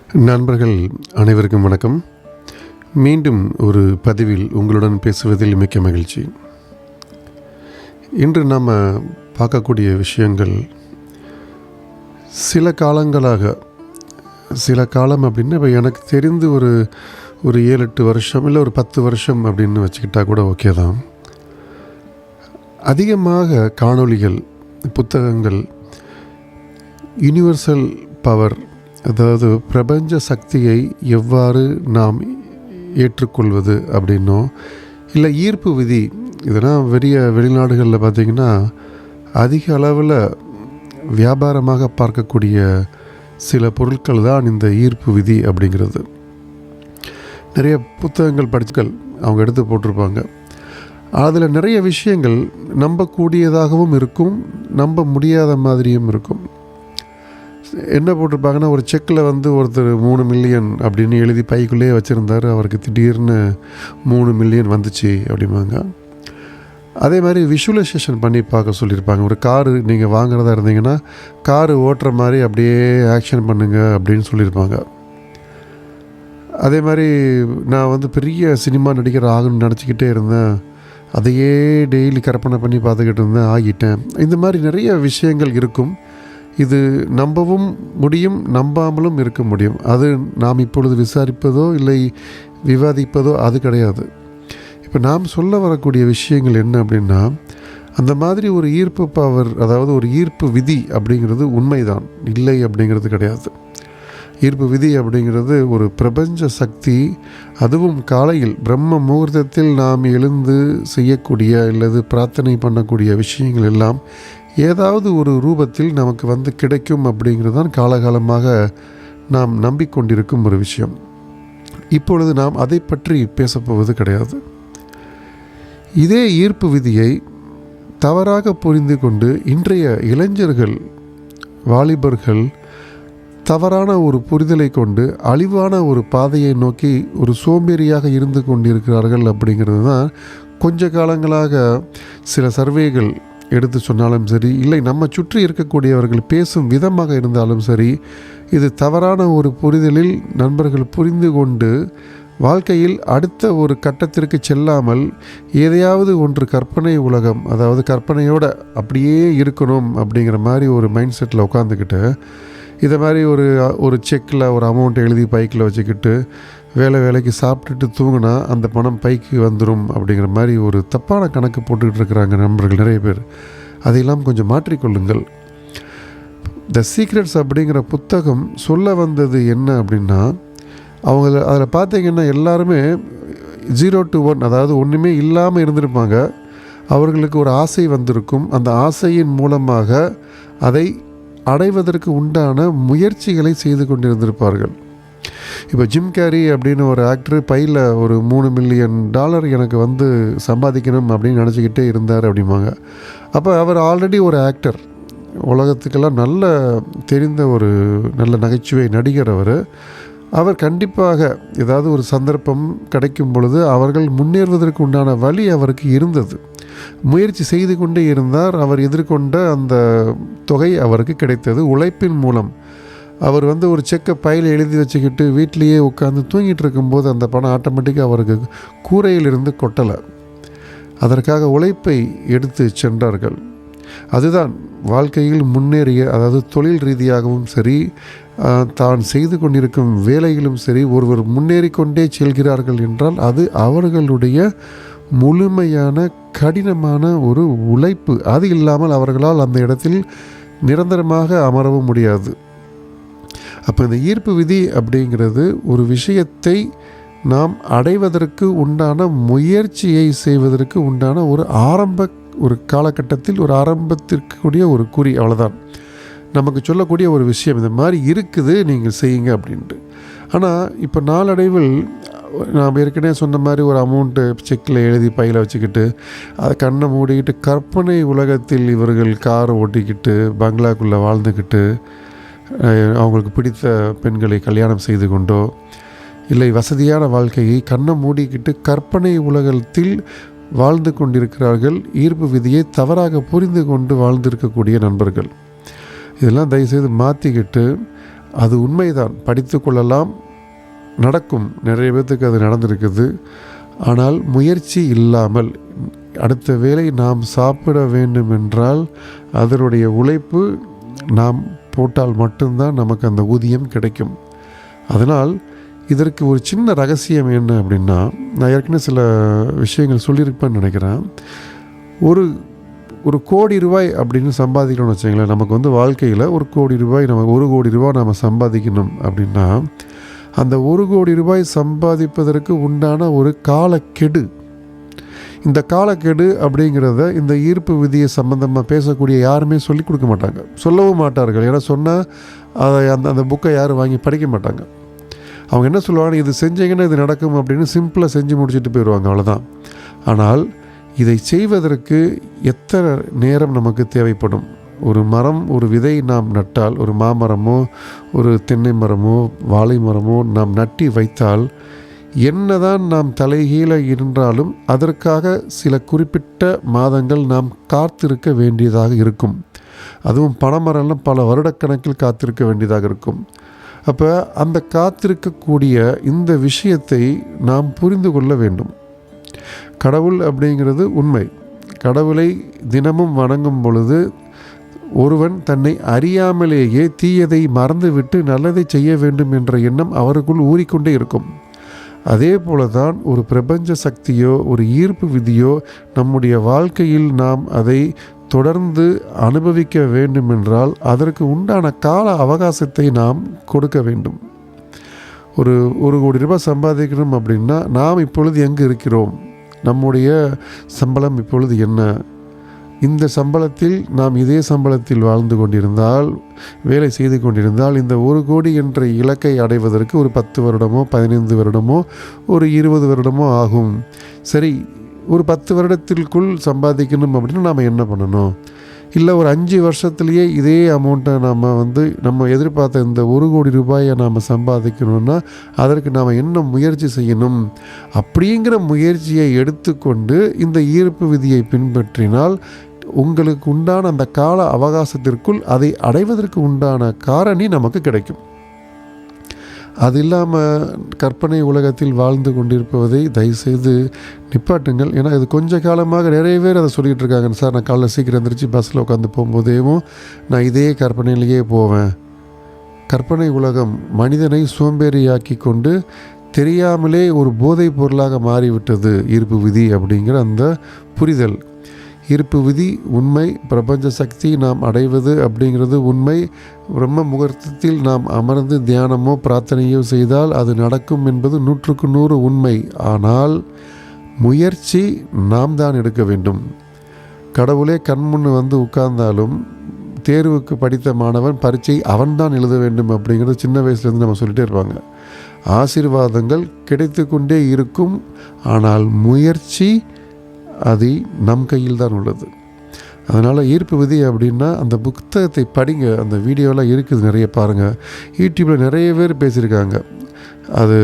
நண்பர்கள் அனைவருக்கும் வணக்கம். மீண்டும் ஒரு பதிவில் உங்களுடன் பேசுவதில் மிக்க மகிழ்ச்சி. இன்று நாம் பார்க்கக்கூடிய விஷயங்கள் சில காலம் அப்படின்னா இப்போ எனக்கு தெரிந்து ஒரு 7-8 வருஷம் இல்லை ஒரு 10 வருஷம் அப்படின்னு வச்சுக்கிட்டா கூட ஓகே தான். அதிகமாக காணொளிகள், புத்தகங்கள், யுனிவர்சல் பவர், அதாவது பிரபஞ்ச சக்தியை எவ்வாறு நாம் ஏற்றுக்கொள்வது அப்படின்னோ, இல்லை ஈர்ப்பு விதி, இதெல்லாம் வெளிநாடுகளில் பார்த்திங்கன்னா அதிக அளவில் வியாபாரமாக பார்க்கக்கூடிய சில பொருட்கள் தான் இந்த ஈர்ப்பு விதி அப்படிங்கிறது. நிறைய புத்தகங்கள் படிச்சுக்கள் அவங்க எடுத்து போட்டிருப்பாங்க. அதில் நிறைய விஷயங்கள் நம்பக்கூடியதாகவும் இருக்கும், நம்ப முடியாத மாதிரியும் இருக்கும். என்ன போட்டிருப்பாங்கன்னா, ஒரு செக்கில் ஒருத்தர் 3 மில்லியன் அப்படின்னு எழுதி பைக்குள்ளேயே வச்சுருந்தார், அவருக்கு திடீர்னு 3 மில்லியன் வந்துச்சு அப்படிம்பாங்க. அதே மாதிரி விஷுவலைசேஷன் பண்ணி பார்க்க சொல்லியிருப்பாங்க. ஒரு காரு நீங்கள் வாங்குறதா இருந்தீங்கன்னா காரு ஓட்டுற மாதிரி அப்படியே ஆக்ஷன் பண்ணுங்கள் அப்படின்னு சொல்லியிருப்பாங்க. அதே மாதிரி நான் பெரிய சினிமா நடிகர் ஆகணும்னு நினச்சிக்கிட்டே இருந்தேன், அதையே டெய்லி கற்பனை பண்ணி பார்த்துக்கிட்டு இருந்தேன், ஆகிட்டேன். இந்த மாதிரி நிறைய விஷயங்கள் இருக்கும். இது நம்பவும் முடியும், நம்பாமலும் இருக்க முடியும். அது நாம் இப்பொழுது விசாரிப்பதோ இல்லை விவாதிப்பதோ அது கிடையாது. இப்போ நாம் சொல்ல வரக்கூடிய விஷயங்கள் என்ன அப்படின்னா, அந்த மாதிரி ஒரு ஈர்ப்பு பவர், அதாவது ஒரு ஈர்ப்பு விதி அப்படிங்கிறது உண்மைதான், இல்லை அப்படிங்கிறது கிடையாது. ஈர்ப்பு விதி அப்படிங்கிறது ஒரு பிரபஞ்ச சக்தி. அதுவும் காலையில் பிரம்ம முகூர்த்தத்தில் நாம் எழுந்து செய்யக்கூடிய அல்லது பிரார்த்தனை பண்ணக்கூடிய விஷயங்கள் எல்லாம் ஏதாவது ஒரு ரூபத்தில் நமக்கு கிடைக்கும் அப்படிங்கிறது தான் காலகாலமாக நாம் நம்பிக்கொண்டிருக்கும் ஒரு விஷயம். இப்பொழுது நாம் அதை பற்றி பேசப்போவது கிடையாது. இதே ஈர்ப்பு விதியை தவறாக புரிந்து கொண்டு இன்றைய இளைஞர்கள், வாலிபர்கள் தவறான ஒரு புரிதலை கொண்டு அழிவான ஒரு பாதையை நோக்கி ஒரு சோம்பேறியாக இருந்து கொண்டிருக்கிறார்கள் அப்படிங்கிறது தான் கொஞ்ச காலங்களாக சில சர்வேகள் எடுத்து சொன்னாலும் சரி, இல்லை நம்ம சுற்றி இருக்கக்கூடியவர்கள் பேசும் விதமாக இருந்தாலும் சரி, இது தவறான ஒரு புரிதலில் நண்பர்கள் புரிந்து கொண்டு வாழ்க்கையில் அடுத்த ஒரு கட்டத்திற்கு செல்லாமல் எதையாவது ஒன்று கற்பனை உலகம், அதாவது கற்பனையோடு அப்படியே இருக்கணும் அப்படிங்கிற மாதிரி ஒரு மைண்ட் செட்டில் உட்காந்துக்கிட்டு, இதை மாதிரி ஒரு செக்கில் ஒரு அமௌண்ட் எழுதி பைக்கில் வச்சுக்கிட்டு வேலைக்கு சாப்பிட்டுட்டு தூங்கினா அந்த பணம் பைக்கு வந்துடும் அப்படிங்கிற மாதிரி ஒரு தப்பான கணக்கு போட்டுக்கிட்டு இருக்கிறாங்க நண்பர்கள் நிறைய பேர். அதையெல்லாம் கொஞ்சம் மாற்றிக்கொள்ளுங்கள். த சீக்ரெட்ஸ் அப்படிங்கிற புத்தகம் சொல்ல வந்தது என்ன அப்படின்னா, அதில் பார்த்தீங்கன்னா எல்லாருமே 0 to 1, அதாவது ஒன்றுமே இல்லாமல் இருந்திருப்பாங்க. அவர்களுக்கு ஒரு ஆசை வந்திருக்கும். அந்த ஆசையின் மூலமாக அதை அடைவதற்கு உண்டான முயற்சிகளை செய்து கொண்டிருந்திருப்பார்கள். இப்போ ஜிம் கேரி அப்படின்னு ஒரு ஆக்டர் பையில் ஒரு $3 மில்லியன் எனக்கு சம்பாதிக்கணும் அப்படின்னு நினச்சிக்கிட்டே இருந்தார் அப்படிம்பாங்க. அப்போ அவர் ஆல்ரெடி ஒரு ஆக்டர், உலகத்துக்கெல்லாம் நல்ல தெரிந்த ஒரு நல்ல நகைச்சுவை நடிகர். அவர் கண்டிப்பாக ஏதாவது ஒரு சந்தர்ப்பம் கிடைக்கும் பொழுது அவர்கள் முன்னேறுவதற்கு உண்டான வழி அவருக்கு இருந்தது. முயற்சி செய்து கொண்டே இருந்தார். அவர் எதிர்கொண்ட அந்த தொகை அவருக்கு கிடைத்தது உழைப்பின் மூலம். அவர் ஒரு செக்கை பையில் எழுதி வச்சுக்கிட்டு வீட்டிலையே உட்காந்து தூங்கிட்டு இருக்கும்போது அந்த பணம் ஆட்டோமேட்டிக்காக அவருக்கு கூரையிலிருந்து கொட்டலை. அதற்காக உழைப்பை எடுத்து சென்றார்கள். அதுதான் வாழ்க்கையில் முன்னேறிய, அதாவது தொழில் ரீதியாகவும் சரி, தான் செய்து கொண்டிருக்கும் வேலையிலும் சரி, ஒருவர் முன்னேறி கொண்டே செல்கிறார்கள் என்றால் அது அவர்களுடைய முழுமையான கடினமான ஒரு உழைப்பு. அது இல்லாமல் அவர்களால் அந்த இடத்தில் நிரந்தரமாக அமரவும் முடியாது. அப்போ இந்த ஈர்ப்பு விதி அப்படிங்கிறது ஒரு விஷயத்தை நாம் அடைவதற்கு உண்டான முயற்சியை செய்வதற்கு உண்டான ஒரு காலகட்டத்தில் ஒரு ஆரம்பத்திற்குரிய ஒரு குறி, அவ்வளோதான். நமக்கு சொல்லக்கூடிய ஒரு விஷயம், இந்த மாதிரி இருக்குது, நீங்கள் செய்யுங்க அப்படின்ட்டு. ஆனால் இப்போ நாளடைவில் நாம் ஏற்கனவே சொன்ன மாதிரி ஒரு அமௌண்ட்டு செக்கில் எழுதி பையில் வச்சுக்கிட்டு அதை கண்ணை மூடிக்கிட்டு கற்பனை உலகத்தில் இவர்கள் காரை ஓட்டிக்கிட்டு பங்களாக்குள்ளே வாழ்ந்துக்கிட்டு அவங்களுக்கு பிடித்த பெண்களை கல்யாணம் செய்து கொண்டோ, இல்லை வசதியான வாழ்க்கையை கண்ணை மூடிக்கிட்டு கற்பனை உலகத்தில் வாழ்ந்து கொண்டிருக்கிறார்கள். ஈர்ப்பு விதியை தவறாக புரிந்து கொண்டு வாழ்ந்திருக்கக்கூடிய நண்பர்கள், இதெல்லாம் தயவுசெய்து மாற்றிக்கிட்டு அது உண்மைதான், படித்து கொள்ளலாம், நடக்கும், நிறைய பேர்த்துக்கு அது நடந்திருக்குது. ஆனால் முயற்சி இல்லாமல் அடுத்த வேளை நாம் சாப்பிட வேண்டும் என்றால் அதனுடைய உழைப்பு நாம் போட்டால் மட்டும்தான் நமக்கு அந்த ஊதியம் கிடைக்கும். அதனால் இதற்கு ஒரு சின்ன ரகசியம் என்ன அப்படின்னா, நான் ஏற்கனவே சில விஷயங்கள் சொல்லியிருப்பேன்னு நினைக்கிறேன். ஒரு ஒரு கோடி ரூபாய் அப்படின்னு சம்பாதிக்கணும்னு வச்சுங்களேன், நமக்கு வாழ்க்கையில் ஒரு கோடி ரூபாய், நம்ம 1 கோடி ரூபாய் நம்ம சம்பாதிக்கணும் அப்படின்னா அந்த 1 கோடி ரூபாய் சம்பாதிப்பதற்கு உண்டான ஒரு காலக்கெடு, இந்த காலக்கெடு அப்படிங்கிறத இந்த ஈர்ப்பு விதியை சம்பந்தமாக பேசக்கூடிய யாருமே சொல்லிக் கொடுக்க மாட்டாங்க, சொல்லவும் மாட்டார்கள். ஏன்னா சொன்னால் அதை அந்த புக்கை யாரும் வாங்கி படிக்க மாட்டாங்க. அவங்க என்ன சொல்லுவாங்க, இது செஞ்சீங்கன்னா இது நடக்கும் அப்படின்னு சிம்பிளாக செஞ்சு முடிச்சுட்டு போயிடுவாங்க, அவ்வளோதான். ஆனால் இதை செய்வதற்கு எத்தனை நேரம் நமக்கு தேவைப்படும்? ஒரு மரம், ஒரு விதை நாம் நட்டால், ஒரு மாமரமோ ஒரு தென்னை மரமோ வாழை மரமோ நாம் நட்டி வைத்தால் என்னதான் நாம் தலைகீழ இருந்தாலும் அதற்காக சில குறிப்பிட்ட மாதங்கள் நாம் காத்திருக்க வேண்டியதாக இருக்கும். அதுவும் பனைமரம்லாம் பல வருடக்கணக்கில் காத்திருக்க வேண்டியதாக இருக்கும். அப்போ அந்த காத்திருக்கக்கூடிய இந்த விஷயத்தை நாம் புரிந்து கொள்ள வேண்டும். கடவுள் அப்படிங்கிறது உண்மை. கடவுளை தினமும் வணங்கும் பொழுது ஒருவன் தன்னை அறியாமலேயே தீயதை மறந்துவிட்டு நல்லதை செய்ய வேண்டும் என்ற எண்ணம் அவருக்குள் ஊறிக்கொண்டே இருக்கும். அதே போல தான் ஒரு பிரபஞ்ச சக்தியோ ஒரு ஈர்ப்பு விதியோ நம்முடைய வாழ்க்கையில் நாம் அதை தொடர்ந்து அனுபவிக்க வேண்டுமென்றால் அதற்கு உண்டான கால அவகாசத்தை நாம் கொடுக்க வேண்டும். ஒரு கோடி ரூபாய் சம்பாதிக்கணும் அப்படின்னா நாம் இப்பொழுது எங்கே இருக்கிறோம்? நம்முடைய சம்பளம் இப்பொழுது என்ன? இந்த சம்பளத்தில் நாம் இதே சம்பளத்தில் வாழ்ந்து கொண்டிருந்தால், வேலை செய்து கொண்டிருந்தால், இந்த 1 கோடி என்ற இலக்கை அடைவதற்கு ஒரு 10 வருடமோ 15 வருடமோ ஒரு 20 வருடமோ ஆகும். சரி, ஒரு 10 வருடத்திற்குள் சம்பாதிக்கணும் அப்படின்னா நாம் என்ன பண்ணணும்? இல்லை ஒரு 5 வருஷத்துலேயே இதே அமௌண்ட்டை நம்ம எதிர்பார்த்த இந்த 1 கோடி ரூபாயை நாம் சம்பாதிக்கணும்னா அதற்கு நாம் என்ன முயற்சி செய்யணும்? அப்படிங்கிற முயற்சியை எடுத்துக்கொண்டு இந்த ஈர்ப்பு விதியை பின்பற்றினால் உங்களுக்கு உண்டான அந்த கால அவகாசத்திற்குள் அதை அடைவதற்கு உண்டான காரணி நமக்கு கிடைக்கும். அது இல்லாமல் கற்பனை உலகத்தில் வாழ்ந்து கொண்டிருப்பதை தயவுசெய்து நிப்பாட்டுங்கள். ஏன்னா இது கொஞ்ச காலமாக நிறைய பேர் அதை சொல்லிகிட்டு இருக்காங்க. சார், நான் காலைல சீக்கிரம் எழுந்திரிச்சு பஸ்ஸில் உட்காந்து போகும்போதேவும் நான் இதே கற்பனையிலேயே போவேன். கற்பனை உலகம் மனிதனை சோம்பேறியாக்கி கொண்டு தெரியாமலே ஒரு போதைப் பொருளாக மாறிவிட்டது ஈர்ப்பு விதி அப்படிங்கிற அந்த புரிதல். ஈர்ப்பு விதி உண்மை, பிரபஞ்ச சக்தி நாம் அடைவது அப்படிங்கிறது உண்மை. பிரம்ம முகூர்த்தத்தில் நாம் அமர்ந்து தியானமோ பிரார்த்தனையோ செய்தால் அது நடக்கும் என்பது 100க்கு 100 உண்மை. ஆனால் முயற்சி நாம் தான் எடுக்க வேண்டும். கடவுளே கண்முன்னு உட்கார்ந்தாலும் தேர்வுக்கு படித்த மாணவன் பரீட்சை அவன்தான் எழுத வேண்டும் அப்படிங்கிறது சின்ன வயசுலேருந்து நம்ம சொல்லிகிட்டே இருப்பாங்க. ஆசீர்வாதங்கள் கிடைத்து கொண்டே இருக்கும். ஆனால் முயற்சி அது நம் கையில் தான் உள்ளது. அதனால் ஈர்ப்பு விதி அப்படின்னா அந்த புத்தகத்தை படிங்க. அந்த வீடியோலாம் இருக்குது, நிறைய பாருங்கள். யூடியூப்பில் நிறைய பேர் பேசியிருக்காங்க. அது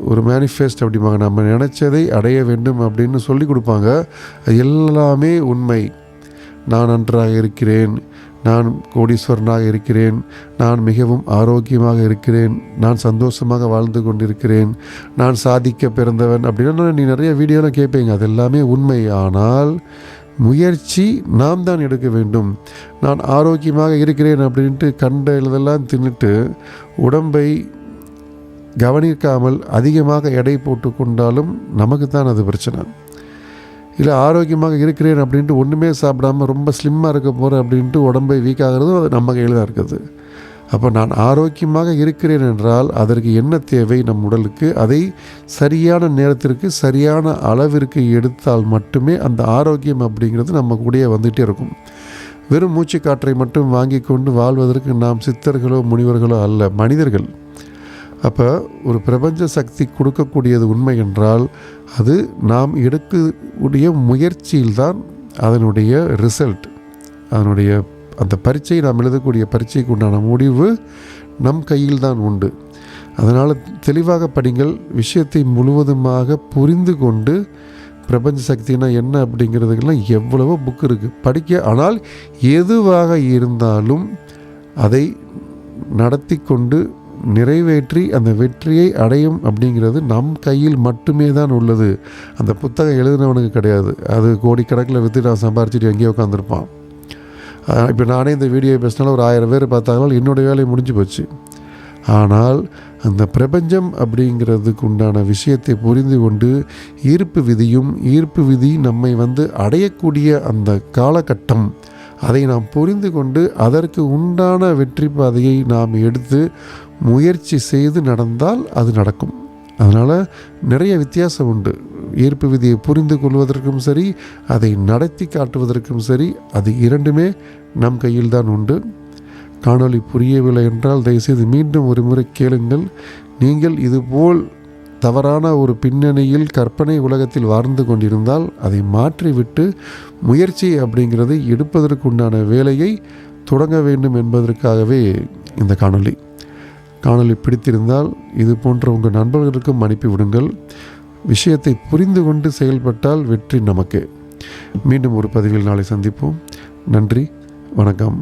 ஒரு மேனிஃபெஸ்ட் அப்படிம்பாங்க, நம்ம நினச்சதை அடைய வேண்டும் அப்படின்னு சொல்லி கொடுப்பாங்க. அது எல்லாமே உண்மை. நான் நன்றாக இருக்கிறேன், நான் கோடீஸ்வரனாக இருக்கிறேன், நான் மிகவும் ஆரோக்கியமாக இருக்கிறேன், நான் சந்தோஷமாக வாழ்ந்து கொண்டிருக்கிறேன், நான் சாதிக்க பிறந்தவன் அப்படின்னா நீ நிறைய வீடியோலாம் கேட்பீங்க. அது எல்லாமே உண்மை. ஆனால் முயற்சி நாம் தான் எடுக்க வேண்டும். நான் ஆரோக்கியமாக இருக்கிறேன் அப்படின்ட்டு கண்ட இதெல்லாம் தின்னுட்டு உடம்பை கவனிக்காமல் அதிகமாக எடை போட்டு கொண்டாலும் நமக்கு தான் அது பிரச்சனை. இல்லை ஆரோக்கியமாக இருக்கிறேன் அப்படின்ட்டு ஒன்றுமே சாப்பிடாமல் ரொம்ப ஸ்லிம்மாக இருக்க போகிறேன் அப்படின்ட்டு உடம்பை வீக்காகிறதும் அது நம்ம கையில் தான் இருக்குது. அப்போ நான் ஆரோக்கியமாக இருக்கிறேன் என்றால் அதற்கு என்ன தேவை நம் உடலுக்கு, அதை சரியான நேரத்திற்கு சரியான அளவிற்கு எடுத்தால் மட்டுமே அந்த ஆரோக்கியம் அப்படிங்கிறது நம்ம கூடயே வந்துகிட்டே இருக்கும். வெறும் மூச்சு காற்றை மட்டும் வாங்கி கொண்டு வாழ்வதற்கு நாம் சித்தர்களோ முனிவர்களோ அல்ல, மனிதர்கள். அப்போ ஒரு பிரபஞ்ச சக்தி கொடுக்கக்கூடியது உண்மை என்றால் அது நாம் எடுக்கக்கூடிய முயற்சியில்தான் அதனுடைய ரிசல்ட், அதனுடைய அந்த பரீட்சை, நாம் எழுதக்கூடிய பரீட்சைக்கு உண்டான முடிவு நம் கையில் தான் உண்டு. அதனால் தெளிவாக படிங்கள். விஷயத்தை முழுவதுமாக புரிந்து கொண்டு பிரபஞ்ச சக்தினா என்ன அப்படிங்கிறதுக்கெல்லாம் எவ்வளவோ புக் இருக்குது படிக்க. ஆனால் எதுவாக இருந்தாலும் அதை நடத்தி கொண்டு நிறைவேற்றி அந்த வெற்றியை அடையும் அப்படிங்கிறது நம் கையில் மட்டுமே தான் உள்ளது. அந்த புத்தகம் எழுதினவனுக்கு கிடையாது. அது கோடிக்கணக்கில் விற்று நான் சம்பாரிச்சிட்டு எங்கேயோ உட்காந்துருப்பான். இப்போ நானே இந்த வீடியோ பேசினாலும் ஒரு 1000 பேர் பார்த்தாலும் என்னுடைய வேலை முடிஞ்சு போச்சு. ஆனால் அந்த பிரபஞ்சம் அப்படிங்கிறதுக்கு உண்டான விஷயத்தை புரிந்து கொண்டு ஈர்ப்பு விதி நம்மை அடையக்கூடிய அந்த காலகட்டம், அதை நாம் புரிந்து கொண்டு அதற்கு உண்டான வெற்றி பாதையை நாம் எடுத்து முயற்சி செய்து நடந்தால் அது நடக்கும். அதனால் நிறைய வித்தியாசம் உண்டு. ஈர்ப்பு விதியை புரிந்து கொள்வதற்கும் சரி, அதை நடத்தி காட்டுவதற்கும் சரி, அது இரண்டுமே நம் கையில் தான் உண்டு. காணொளி புரியவில்லை என்றால் தயவுசெய்து மீண்டும் ஒரு முறை கேளுங்கள். நீங்கள் இதுபோல் தவறான ஒரு பின்னணியில் கற்பனை உலகத்தில் வாழ்ந்து கொண்டிருந்தால் அதை மாற்றிவிட்டு முயற்சி அப்படிங்கிறது எடுப்பதற்குண்டான வேலையை தொடங்க வேண்டும் என்பதற்காகவே இந்த காணொளி பிடித்திருந்தால் இது போன்ற உங்கள் நண்பர்களுக்கும் அனுப்பிவிடுங்கள். விஷயத்தை புரிந்து கொண்டு செயல்பட்டால் வெற்றி நமக்கு. மீண்டும் ஒரு பதிவில் நாளை சந்திப்போம். நன்றி, வணக்கம்.